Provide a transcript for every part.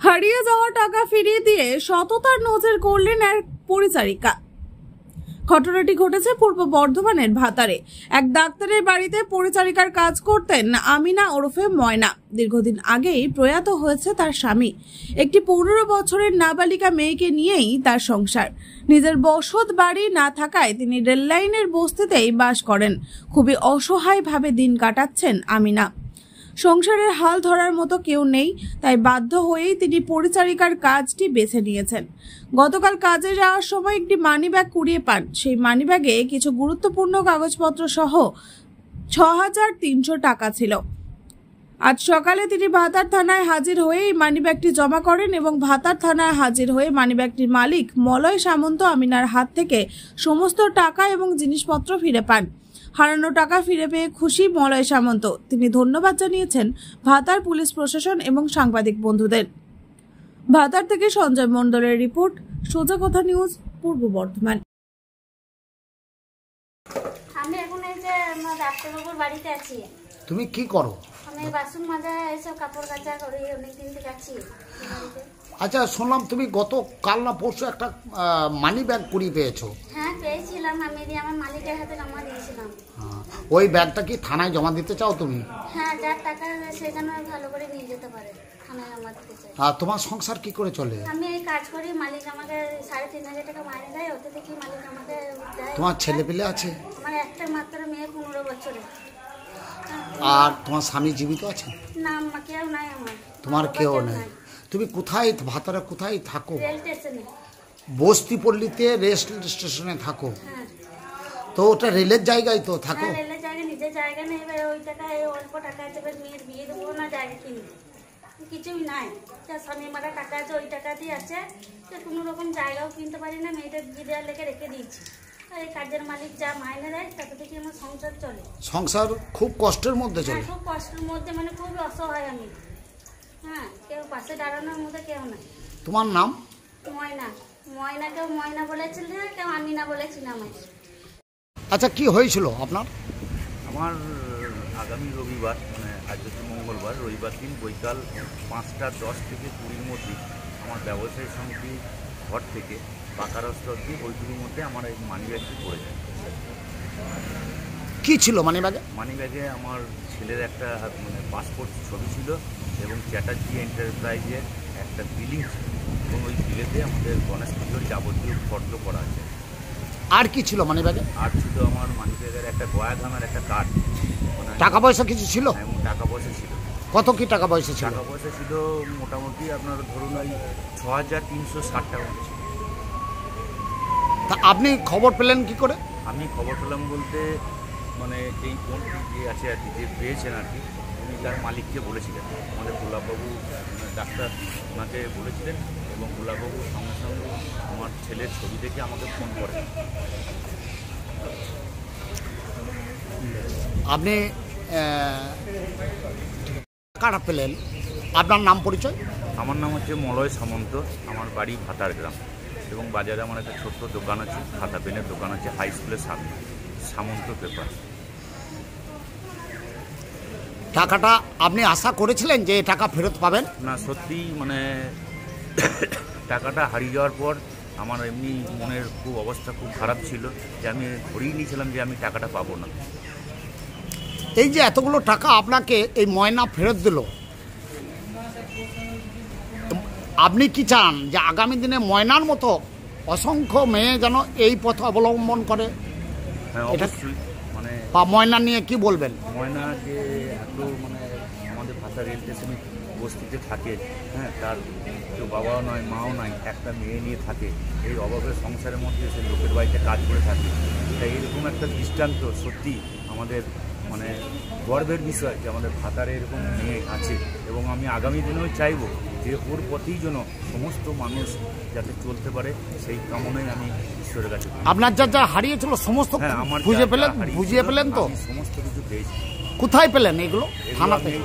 হারিয়ে যাওয়া টাকা ফিরিয়ে দিয়ে সততার নজর করলেন এক পরিচারিকা। ঘটনাটি ঘটেছে পূর্ব বর্ধমানের ভাতারে। এক ডাক্তারের বাড়িতে পরিচারিকার কাজ করতেন আমিনা ওরফে ময়না। দীর্ঘদিন আগেই প্রয়াত হয়েছে তার স্বামী। একটি 15 বছরের নাবালিকা মেয়েকে নিয়েই তার সংসার। নিজের বসত বাড়ি না থাকায় তিনি রেললাইনের বস্তিতেই বাস করেন। খুবই অসহায়ভাবে দিন কাটাচ্ছেন আমিনা। সংসারের হাল ধরার মতো কেউ নেই, তাই বাধ্য হয়েই তিনি পরিচারিকার কাজটি বেছে নিয়েছেন। গতকাল কাজে যাওয়ার সময় একটি মানিব্যাগ কুড়িয়ে পান। সেই মানিব্যাগে কিছু গুরুত্বপূর্ণ কাগজপত্র সহ 6,300 টাকা ছিল। আজ সকালে তিনি ভাতার থানায় হাজির হয়ে এই মানিব্যাগটি জমা করেন এবং ভাতার থানায় হাজির হয়ে মানিব্যাগটির মালিক মলয় সামন্ত আমিনার হাত থেকে সমস্ত টাকা এবং জিনিসপত্র ফিরে পান। হারানো টাকা ফিরে পেয়ে খুশি মলয় সামন্ত। তিনি ধন্যবাদ জানিয়েছেন ভাতার পুলিশ প্রশাসন এবং সাংবাদিক বন্ধুদের। ভাতার থেকে সঞ্জয় মণ্ডলের রিপোর্ট, সোজা কথা নিউজ, পূর্ব বর্ধমান। আমি এখন এই যে আমার ডাক্তারবাবুর বাড়িতে আছি। তুমি কি করো? আমি বাসন মাজা এসব কাপড় কাচা করি, অনেকদিন থেকে আছি বাড়িতে। আচ্ছা, শুনলাম তুমি গত কাল না পরশু একটা মানি ব্যাগ কুড়িয়ে পেয়েছো। হ্যাঁ, পেয়েছিলাম। আমি দিয়ে আমার মালিকের হাতে জমা দিয়েছিলাম। ওই ব্যাগটা কি থানায় জমা দিতে চাও তুমি? হ্যাঁ, যার টাকা সেখানে ভালো করে নিয়ে যেতে পারে, থানায় জমা দিতে চাই। আর তোমার সংসার কি করে চলে? আমি এই কাজ করি, মালিক আমাকে 3,500 টাকা মাইনে দেয়, ওতে থেকে মালিক আমাকে দেয়। তোমার ছেলে পেলে আছে? আমার একটা মাত্র মেয়ে, 15 বছরের। আর তোমার স্বামী জীবিত আছে? না, কেউ নাই আমার। তোমার কেউ নেই? তুমি কোথায়, ভাতারে কোথায় থাকো? রেল স্টেশনে। বস্তি পল্লীতে রেল স্টেশনে থাকো? হ্যাঁ। তো ওটা রেলের জায়গায় তো থাকো? রেলের জায়গায়, নিজের জায়গা নেই। ওই টাকায় অল্প টাকা আছে, মেয়ের বিয়ে দেবো না, জায়গা কিনি, কিছুই নাই। স্বামী মারা টাকা আছে, ওই টাকা দিয়ে আছে, কোনো রকম জায়গাও কিনতে পারি না। মেয়েটা বিয়ে দেওয়ার লেগে রেখে দিয়েছি। এই কাজের মালিক যা মাইনে দেয় তাতে থেকে আমার সংসার চলে। সংসার খুব কষ্টের মধ্যে চলে? খুব কষ্টের মধ্যে, মানে খুব অসহায় আমি। হ্যাঁ, কেউ পাশে দাঁড়ানোর মধ্যে কেউ নাই। তোমার নাম? ময়না। ময়না, কেউ ময়না বলেছিল, কেউ আমিনা বলেছিল আমায়। আচ্ছা, কি হয়েছিল আপনার? আমার আগামী রবিবার, মানে আজ হচ্ছে মঙ্গলবার, রবিবার দিন বৈকাল 5টা 10 থেকে 20-র মধ্যে আমার ব্যবসায়ী সমিতি ঘর থেকে পাকা রাস্তা দিয়ে ওইগুলোর মধ্যে আমার এই মানিব্যাগটি পড়ে যায়। কি ছিল মানিব্যাগে? মানিব্যাগে আমার ছেলের একটা মানে পাসপোর্ট ছবি ছিল এবং চ্যাটার্জি এন্টারপ্রাইজের একটা বিলিং ছিল এবং ওই বিলেতে আমাদের গণেশ পুজোর যাবতীয় ফর্দ করা আছে। আর কি ছিল মানিব্যাগে? আর ছিল আমার মানিব্যাগের একটা গয়াধামের একটা কার্ড। টাকা পয়সা কিছু ছিল? এবং টাকা পয়সা ছিল। কত কি টাকা পয়সা ছিল? টাকা পয়সা ছিল মোটামুটি আপনার ধরুন ওই 6,360 টাকা ছিল। তা আপনি খবর পেলেন কি করে? আমি খবর পেলাম বলতে মানে এই কোন যে আছে আর কি, যে পেয়েছেন আর কি, উনি তার মালিককে বলেছিলেন। আমাদের গোলাপবাবু ডাক্তার ওনাকে বলেছিলেন এবং গোলাপবাবু সঙ্গে সঙ্গে আমার ছেলের ছবি দেখে আমাকে ফোন করেন। আপনি টাকাটা পেলেন, আপনার নাম পরিচয়? আমার নাম হচ্ছে মলয় সামন্ত, আমার বাড়ি ভাতার গ্রাম এবং বাজারে আমার একটা ছোট্ট দোকান আছে, খাতা পেনের দোকান আছে হাই স্কুলের সামনে, সামন্ত পেপার। টাকাটা আপনি আশা করেছিলেন যে টাকা ফেরত পাবেন? না, সত্যি মানে টাকাটা হারিয়ে যাওয়ার পর আমার এমনি মনের খুব অবস্থা খুব খারাপ ছিল, যে আমি ধরেই নিয়েছিলাম যে আমি টাকাটা পাবো না। এই যে এতগুলো টাকা আপনাকে এই ময়না ফেরত দিল, আপনি কি চান যে আগামী দিনে ময়নার মতো অসংখ্য মেয়ে যেন এই পথ অবলম্বন করে? হ্যাঁ, অবশ্যই। মানে বা ময়না নিয়ে কি বলবেন? ময়না যে এত মানে আমাদের ভাতা রেল স্টেশনে বস্তিতে থাকে, হ্যাঁ, তার কেউ বাবাও নয়, মাও নাই, একটা মেয়ে নিয়ে থাকে, এই অভাবের সংসারের মধ্যে সে লোকের বাড়িতে কাজ করে থাকে। তাই এরকম একটা দৃষ্টান্ত সত্যি আমাদের মানে গর্বের বিষয় যে আমাদের ভাতারে এরকম মেয়ে আছে এবং আমি আগামী দিনেও চাইব যে ওর প্রতিই যেন সমস্ত মানুষ যাতে চলতে পারে, সেই কামনায় আমি ঈশ্বরের কাছে। আপনার যা যা হারিয়েছিল সমস্ত বুঝিয়ে পেলেন তো? সমস্ত কিছু পেয়েছি। কোথায় পেলেন এগুলো? থানাতেই?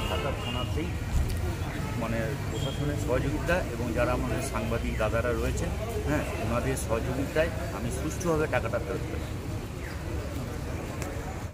থানাতেই, মানে প্রশাসনের সহযোগিতা এবং যারা আমাদের সাংবাদিক দাদারা রয়েছে, হ্যাঁ, ওনাদের সহযোগিতায় আমি সুষ্ঠুভাবে টাকাটা ফেরত পেলাম।